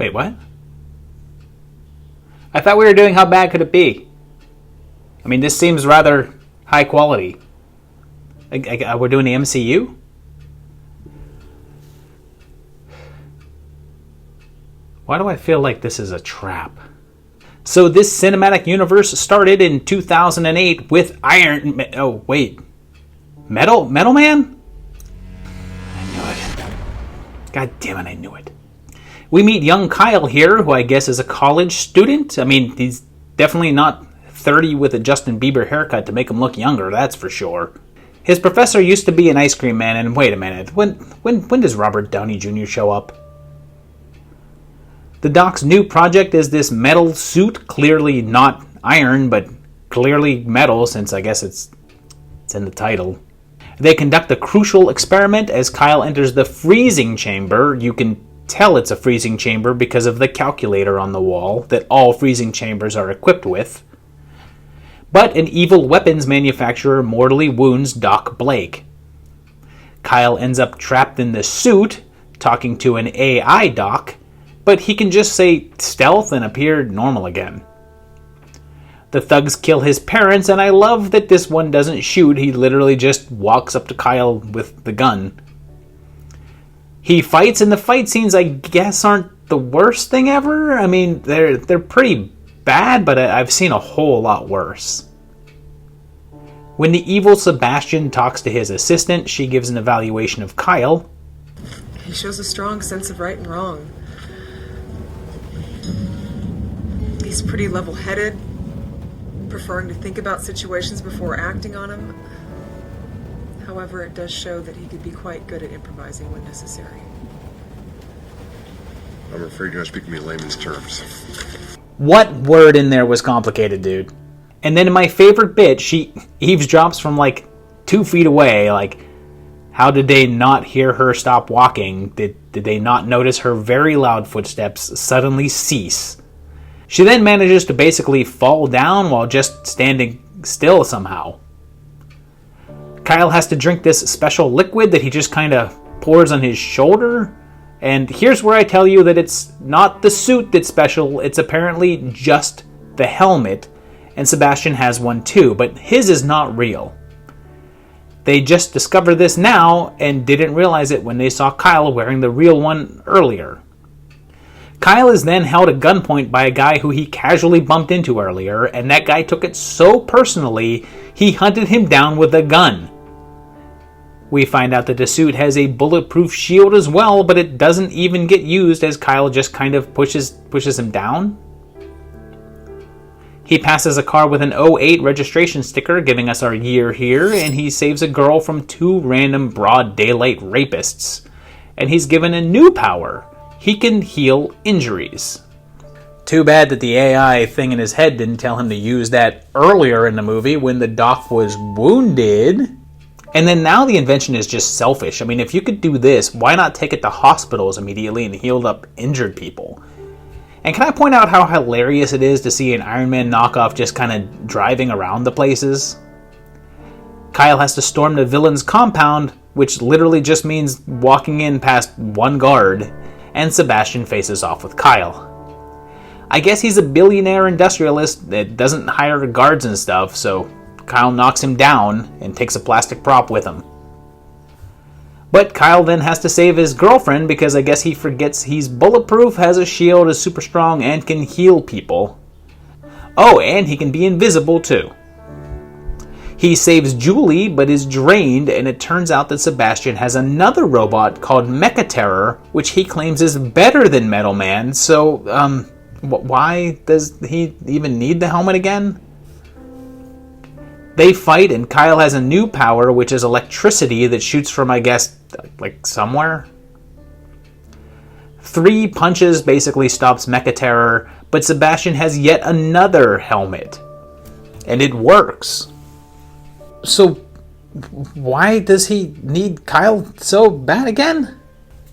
Wait, what? I thought we were doing how bad could it be? I mean, this seems rather high quality. We're doing the MCU? Why do I feel like this is a trap? So this cinematic universe started in 2008 with Iron... Oh, wait. Metal Man? I knew it. God damn it, I knew it. We meet young Kyle here, who I guess is a college student. I mean, he's definitely not 30 with a Justin Bieber haircut to make him look younger, that's for sure. His professor used to be an ice cream man, and wait a minute, when does Robert Downey Jr. show up? The Doc's new project is this metal suit, clearly not iron, but clearly metal, since I guess it's in the title. They conduct a crucial experiment as Kyle enters the freezing chamber. You can tell it's a freezing chamber because of the calculator on the wall that all freezing chambers are equipped with. But an evil weapons manufacturer mortally wounds Doc Blake. Kyle ends up trapped in the suit, talking to an AI Doc, but he can just say stealth and appear normal again. The thugs kill his parents, and I love that this one doesn't shoot, he literally just walks up to Kyle with the gun. He fights, and the fight scenes, I guess, aren't the worst thing ever. I mean, they're pretty bad, but I've seen a whole lot worse. When the evil Sebastian talks to his assistant, she gives an evaluation of Kyle. He shows a strong sense of right and wrong. He's pretty level-headed, preferring to think about situations before acting on them. However, it does show that he could be quite good at improvising when necessary. I'm afraid you're not speaking in layman's terms. What word in there was complicated, dude? And then in my favorite bit, she eavesdrops from like 2 feet away. Like, how did they not hear her stop walking? Did they not notice her very loud footsteps suddenly cease? She then manages to basically fall down while just standing still somehow. Kyle has to drink this special liquid that he just kind of pours on his shoulder. And here's where I tell you that it's not the suit that's special, it's apparently just the helmet. And Sebastian has one too, but his is not real. They just discovered this now and didn't realize it when they saw Kyle wearing the real one earlier. Kyle is then held at gunpoint by a guy who he casually bumped into earlier, and that guy took it so personally, he hunted him down with a gun. We find out that the suit has a bulletproof shield as well, but it doesn't even get used as Kyle just kind of pushes him down. He passes a car with an '08 registration sticker giving us our year here, and he saves a girl from 2 random broad daylight rapists. And he's given a new power. He can heal injuries. Too bad that the AI thing in his head didn't tell him to use that earlier in the movie when the doc was wounded. And then now the invention is just selfish. I mean, if you could do this, why not take it to hospitals immediately and heal up injured people? And can I point out how hilarious it is to see an Iron Man knockoff just kind of driving around the places? Kyle has to storm the villain's compound, which literally just means walking in past one guard, and Sebastian faces off with Kyle. I guess he's a billionaire industrialist that doesn't hire guards and stuff, so Kyle knocks him down and takes a plastic prop with him. But Kyle then has to save his girlfriend because I guess he forgets he's bulletproof, has a shield, is super strong, and can heal people. Oh, and he can be invisible too. He saves Julie, but is drained, and it turns out that Sebastian has another robot called Mecha Terror, which he claims is better than Metal Man, so, why does he even need the helmet again? They fight, and Kyle has a new power, which is electricity that shoots from, I guess, like somewhere? 3 punches basically stops Mecha Terror, but Sebastian has yet another helmet. And it works. So, why does he need Kyle so bad again?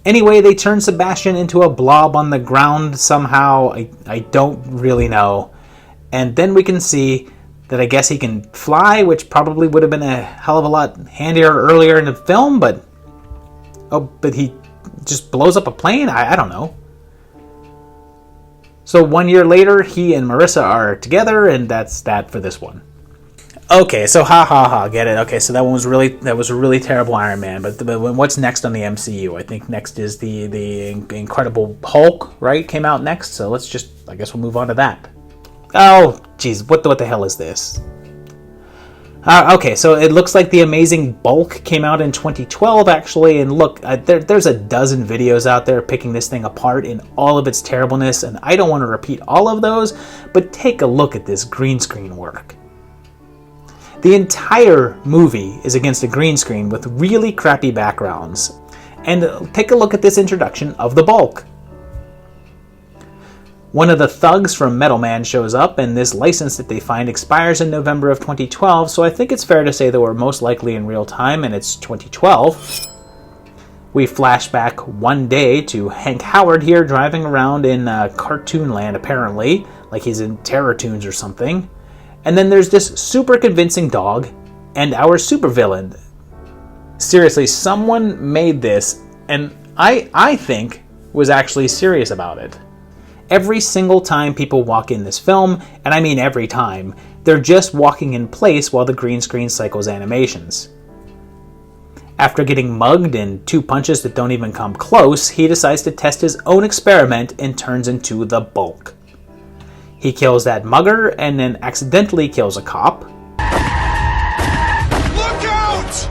Anyway, they turn Sebastian into a blob on the ground somehow. I don't really know. And then we can see that I guess he can fly, which probably would have been a hell of a lot handier earlier in the film, but he just blows up a plane? I don't know. So 1 year later, he and Marissa are together, and that's that for this one. Okay, so get it. Okay, so that was a really terrible Iron Man. But what's next on the MCU? I think next is the Incredible Hulk, right? Came out next, so I guess we'll move on to that. Oh, geez, what the hell is this? Okay, so it looks like the Amazing Bulk came out in 2012, actually, and look, there's a dozen videos out there picking this thing apart in all of its terribleness, and I don't want to repeat all of those, but take a look at this green screen work. The entire movie is against a green screen with really crappy backgrounds. And take a look at this introduction of the Bulk. One of the thugs from Metal Man shows up, and this license that they find expires in November of 2012, so I think it's fair to say that we're most likely in real time, and it's 2012. We flash back one day to Hank Howard here driving around in cartoon land, apparently, like he's in Terror Toons or something. And then there's this super convincing dog and our supervillain. Seriously, someone made this, and I think was actually serious about it. Every single time people walk in this film, and I mean every time, they're just walking in place while the green screen cycles animations. After getting mugged in 2 punches that don't even come close, he decides to test his own experiment and turns into the Bulk. He kills that mugger and then accidentally kills a cop. Look out!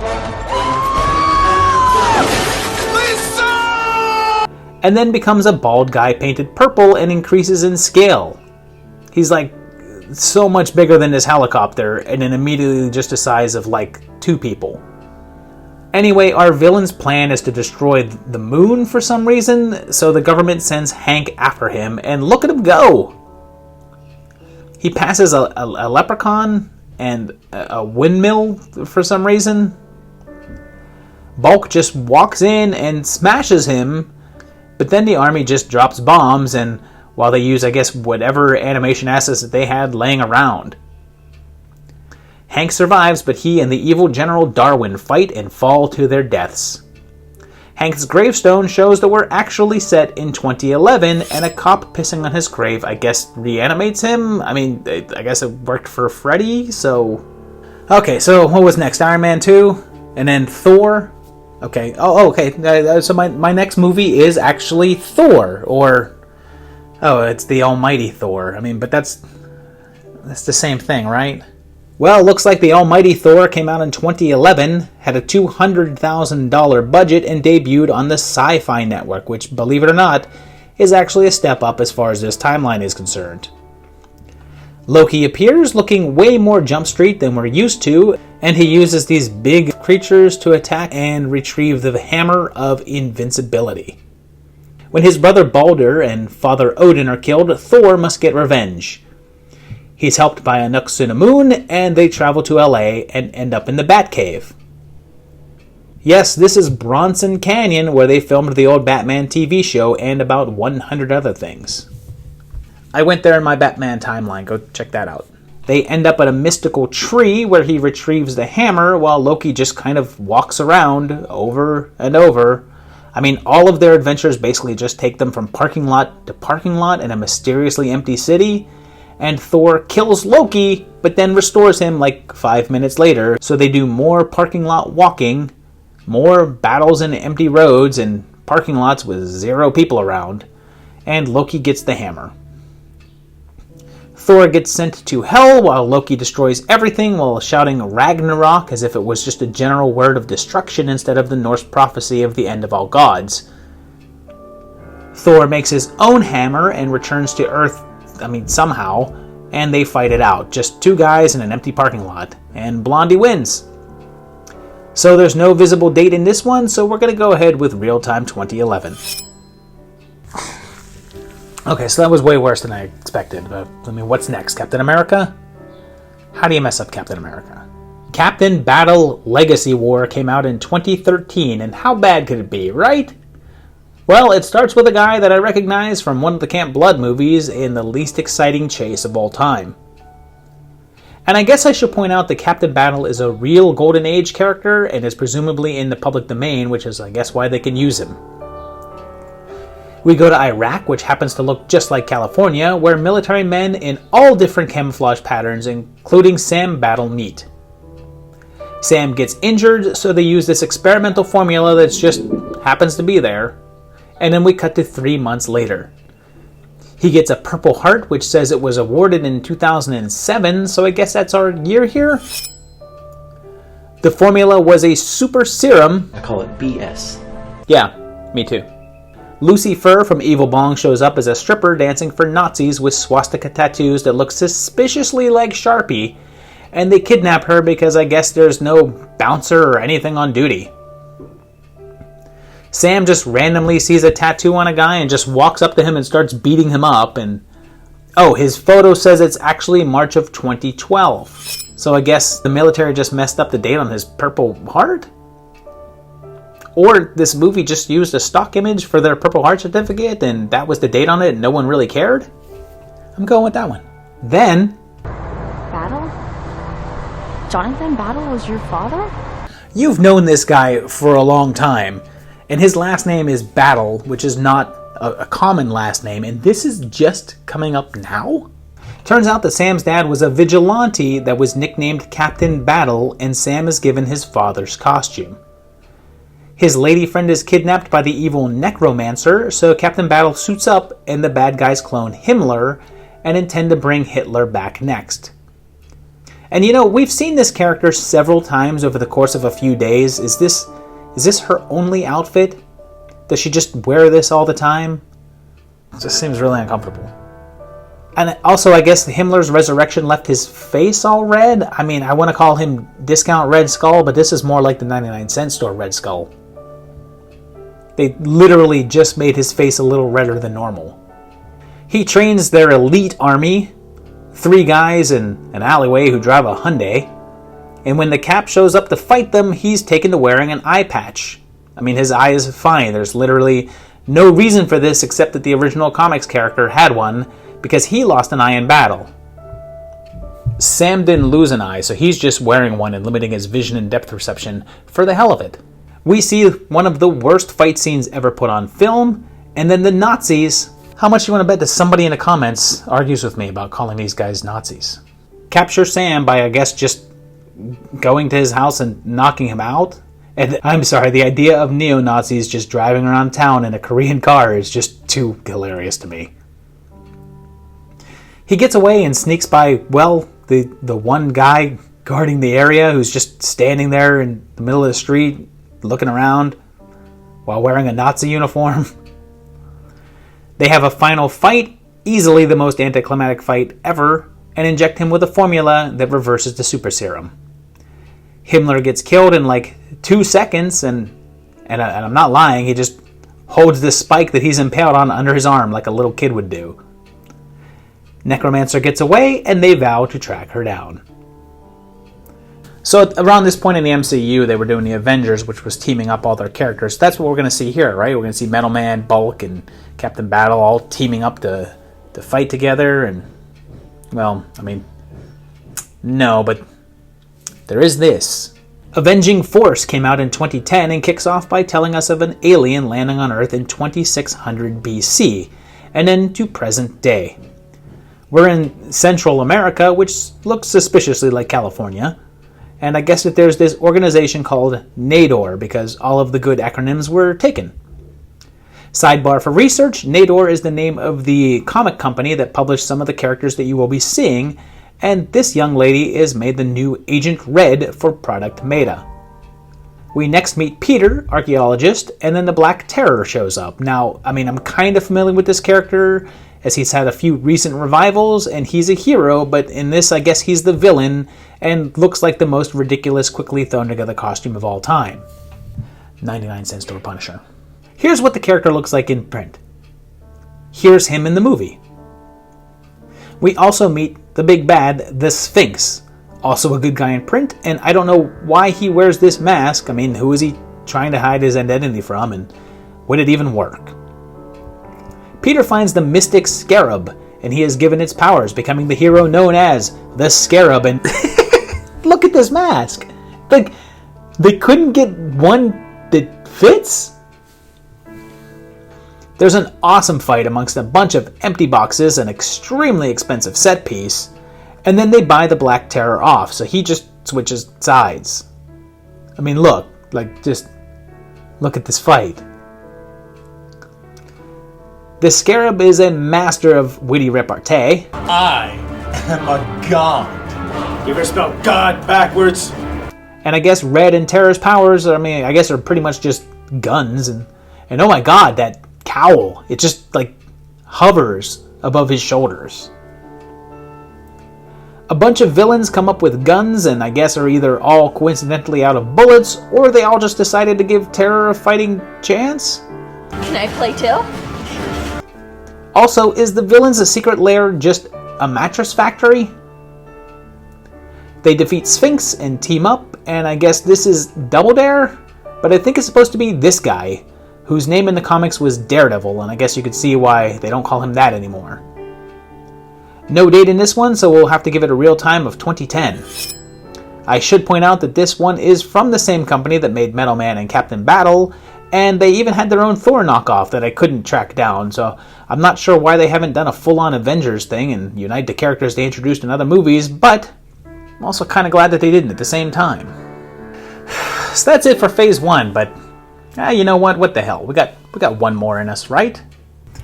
Lisa! And then becomes a bald guy painted purple and increases in scale. He's like so much bigger than this helicopter and then immediately just the size of like 2 people. Anyway, our villain's plan is to destroy the moon for some reason, so the government sends Hank after him, and look at him go! He passes a leprechaun and a windmill for some reason. Bulk just walks in and smashes him, but then the army just drops bombs, and while they use, I guess, whatever animation assets that they had laying around. Hank survives, but he and the evil General Darwin fight and fall to their deaths. Hank's gravestone shows that we're actually set in 2011, and a cop pissing on his grave, I guess, reanimates him? I mean, I guess it worked for Freddy, so... Okay, so what was next? Iron Man 2? And then Thor? Okay, okay, so my next movie is actually Thor, or... Oh, it's the almighty Thor. I mean, but that's the same thing, right? Well, looks like the almighty Thor came out in 2011, had a $200,000 budget, and debuted on the Sci-Fi Network, which, believe it or not, is actually a step up as far as this timeline is concerned. Loki appears looking way more Jump Street than we're used to, and he uses these big creatures to attack and retrieve the Hammer of Invincibility. When his brother Baldur and father Odin are killed, Thor must get revenge. He's helped by a Nux in a moon, and they travel to LA and end up in the Batcave. Yes, this is Bronson Canyon, where they filmed the old Batman TV show and about 100 other things. I went there in my Batman timeline, go check that out. They end up at a mystical tree where he retrieves the hammer while Loki just kind of walks around over and over. I mean, all of their adventures basically just take them from parking lot to parking lot in a mysteriously empty city, and Thor kills Loki, but then restores him like 5 minutes later, so they do more parking lot walking, more battles in empty roads and parking lots with 0 people around, and Loki gets the hammer. Thor gets sent to Hell while Loki destroys everything while shouting Ragnarok as if it was just a general word of destruction instead of the Norse prophecy of the end of all gods. Thor makes his own hammer and returns to Earth, somehow, and they fight it out. Just 2 guys in an empty parking lot, and Blondie wins. So there's no visible date in this one, so we're going to go ahead with real-time 2011. Okay, so that was way worse than I expected. But, what's next? Captain America? How do you mess up Captain America? Captain Battle Legacy War came out in 2013, and how bad could it be, right? Well, it starts with a guy that I recognize from one of the Camp Blood movies in the least exciting chase of all time. And I guess I should point out that Captain Battle is a real Golden Age character and is presumably in the public domain, which is, I guess, why they can use him. We go to Iraq, which happens to look just like California, where military men in all different camouflage patterns, including Sam Battle, meet. Sam gets injured, so they use this experimental formula that just happens to be there. And then we cut to 3 months later. He gets a Purple Heart, which says it was awarded in 2007, so I guess that's our year here? The formula was a super serum. I call it BS. Yeah, me too. Lucy Fur from Evil Bong shows up as a stripper dancing for Nazis with swastika tattoos that look suspiciously like Sharpie, and they kidnap her because I guess there's no bouncer or anything on duty. Sam just randomly sees a tattoo on a guy and just walks up to him and starts beating him up, and oh, his photo says it's actually March of 2012. So I guess the military just messed up the date on his Purple Heart? Or this movie just used a stock image for their Purple Heart certificate and that was the date on it and no one really cared? I'm going with that one. Then... Battle? Jonathan Battle was your father? You've known this guy for a long time, and his last name is Battle, which is not a common last name, and this is just coming up now? Turns out that Sam's dad was a vigilante that was nicknamed Captain Battle, and Sam is given his father's costume. His lady friend is kidnapped by the evil necromancer, so Captain Battle suits up and the bad guys clone Himmler and intend to bring Hitler back next. And you know, we've seen this character several times over the course of a few days. Is this her only outfit? Does she just wear this all the time? It just seems really uncomfortable. And also, I guess Himmler's resurrection left his face all red. I mean, I want to call him Discount Red Skull, but this is more like the 99-cent store Red Skull. They literally just made his face a little redder than normal. He trains their elite army, 3 guys in an alleyway who drive a Hyundai, and when the Cap shows up to fight them, he's taken to wearing an eye patch. I mean, his eye is fine. There's literally no reason for this except that the original comics character had one because he lost an eye in battle. Sam didn't lose an eye, so he's just wearing one and limiting his vision and depth perception for the hell of it. We see one of the worst fight scenes ever put on film, and then the Nazis. How much you want to bet that somebody in the comments argues with me about calling these guys Nazis? Capture Sam by, I guess, just going to his house and knocking him out? And I'm sorry, the idea of neo-Nazis just driving around town in a Korean car is just too hilarious to me. He gets away and sneaks by, well, the one guy guarding the area who's just standing there in the middle of the street looking around while wearing a Nazi uniform. They have a final fight, easily the most anticlimactic fight ever, and inject him with a formula that reverses the super serum. Himmler gets killed in like 2 seconds, and I'm not lying, he just holds this spike that he's impaled on under his arm like a little kid would do. Necromancer gets away, and they vow to track her down. So around this point in the MCU, they were doing the Avengers, which was teaming up all their characters. That's what we're going to see here, right? We're going to see Metal Man, Bulk, and Captain Battle all teaming up to fight together. And, well, I mean, no, but there is this. Avenging Force came out in 2010 and kicks off by telling us of an alien landing on Earth in 2600 BC, and then to present day. We're in Central America, which looks suspiciously like California. And I guess that there's this organization called NADOR because all of the good acronyms were taken. Sidebar for research, NADOR is the name of the comic company that published some of the characters that you will be seeing, and this young lady is made the new Agent Red for Product Meta. We next meet Peter, archaeologist, and then the Black Terror shows up. Now, I mean, I'm kind of familiar with this character as he's had a few recent revivals, and he's a hero, but in this, I guess he's the villain, and looks like the most ridiculous, quickly thrown together costume of all time. 99-cent store Punisher. Here's what the character looks like in print. Here's him in the movie. We also meet the big bad, the Sphinx. Also a good guy in print, and I don't know why he wears this mask. I mean, who is he trying to hide his identity from, and would it even work? Peter finds the mystic Scarab, and he is given its powers, becoming the hero known as the Scarab, and look at this mask! Like, they couldn't get one that fits? There's an awesome fight amongst a bunch of empty boxes, an extremely expensive set piece, and then they buy the Black Terror off, so he just switches sides. I mean, just look at this fight. The Scarab is a master of witty repartee. I am a god. You ever spell God backwards? And I guess Red and Terror's powers, are pretty much just guns. And oh my god, that cowl, it just, hovers above his shoulders. A bunch of villains come up with guns and I guess are either all coincidentally out of bullets, or they all just decided to give Terror a fighting chance? Can I play too? Also, is the villains' secret lair just a mattress factory? They defeat Sphinx and team up, and I guess this is Double Dare? But I think it's supposed to be this guy, whose name in the comics was Daredevil, and I guess you could see why they don't call him that anymore. No date in this one, so we'll have to give it a real time of 2010. I should point out that this one is from the same company that made Metal Man and Captain Battle, and they even had their own Thor knockoff that I couldn't track down, so I'm not sure why they haven't done a full-on Avengers thing and unite the characters they introduced in other movies, but I'm also kind of glad that they didn't at the same time. So that's it for Phase 1, but you know what? What the hell? We got one more in us, right?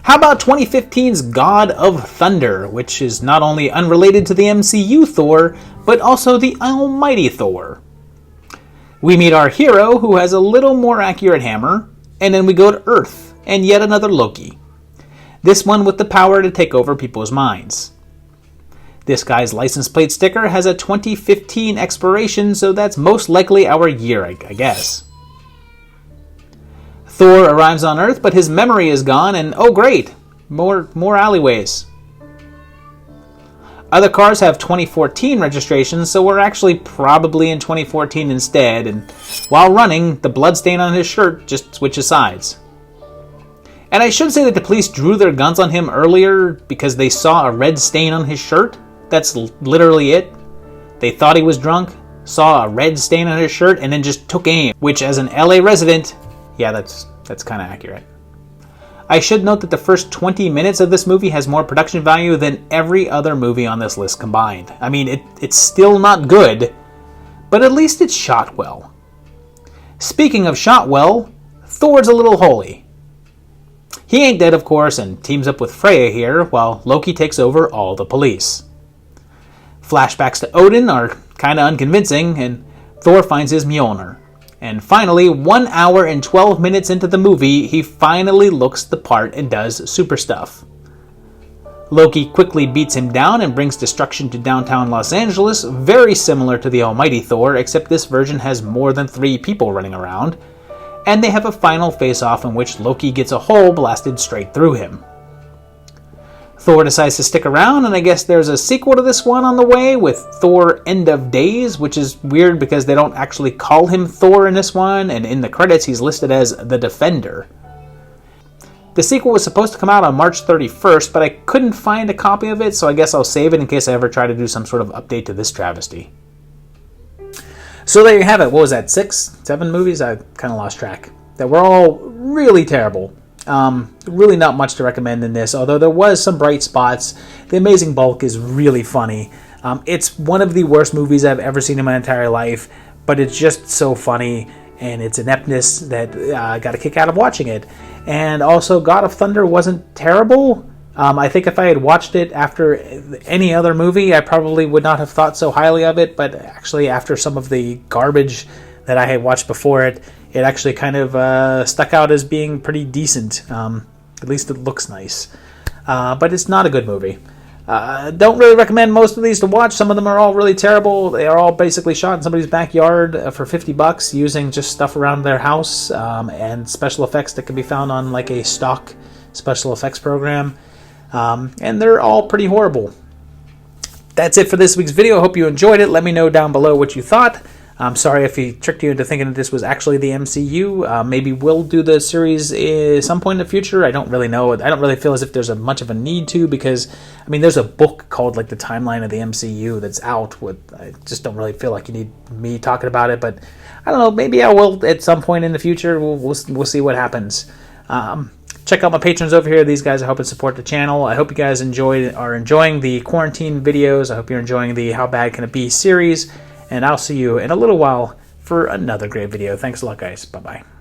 How about 2015's God of Thunder, which is not only unrelated to the MCU Thor, but also the almighty Thor. We meet our hero, who has a little more accurate hammer, and then we go to Earth, and yet another Loki. This one with the power to take over people's minds. This guy's license plate sticker has a 2015 expiration, so that's most likely our year, I guess. Thor arrives on Earth, but his memory is gone, and oh great, more alleyways. Other cars have 2014 registrations, so we're actually probably in 2014 instead, and while running, the bloodstain on his shirt just switches sides. And I should say that the police drew their guns on him earlier because they saw a red stain on his shirt. That's literally it. They thought he was drunk, saw a red stain on his shirt, and then just took aim, which as an LA resident, yeah, that's kind of accurate. I should note that the first 20 minutes of this movie has more production value than every other movie on this list combined. I mean, it's still not good, but at least it's shot well. Speaking of shot well, Thor's a little holy. He ain't dead, of course, and teams up with Freya here, while Loki takes over all the police. Flashbacks to Odin are kind of unconvincing, and Thor finds his Mjolnir. And finally, 1 hour and 12 minutes into the movie, he finally looks the part and does super stuff. Loki quickly beats him down and brings destruction to downtown Los Angeles, very similar to the almighty Thor, except this version has more than 3 people running around. And they have a final face-off in which Loki gets a hole blasted straight through him. Thor decides to stick around, and I guess there's a sequel to this one on the way with Thor End of Days, which is weird because they don't actually call him Thor in this one, and in the credits he's listed as the Defender. The sequel was supposed to come out on March 31st, but I couldn't find a copy of it, so I guess I'll save it in case I ever try to do some sort of update to this travesty. So there you have it. What was that, 6, 7 movies? I kind of lost track. That were all really terrible. Really not much to recommend in this, although there was some bright spots. The Amazing Bulk is really funny. It's one of the worst movies I've ever seen in my entire life, but it's just so funny, and it's ineptness that I got a kick out of watching it. And also, God of Thunder wasn't terrible. I think if I had watched it after any other movie, I probably would not have thought so highly of it, but actually after some of the garbage that I had watched before it, it actually kind of stuck out as being pretty decent. At least it looks nice. But it's not a good movie. Don't really recommend most of these to watch. Some of them are all really terrible. They are all basically shot in somebody's backyard for $50 using just stuff around their house and special effects that can be found on like a stock special effects program. And they're all pretty horrible. That's it for this week's video. I hope you enjoyed it. Let me know down below what you thought. I'm sorry if he tricked you into thinking that this was actually the MCU. Maybe we'll do the series at some point in the future. I don't really know. I don't really feel as if there's much of a need to, because, I mean, there's a book called like The Timeline of the MCU that's out. I just don't really feel like you need me talking about it, but I don't know. Maybe I will at some point in the future. We'll see what happens. Check Check out my patrons over here. These guys are helping support the channel. I hope you guys are enjoying the quarantine videos. I hope you're enjoying the How Bad Can It Be series. And I'll see you in a little while for another great video. Thanks a lot, guys. Bye-bye.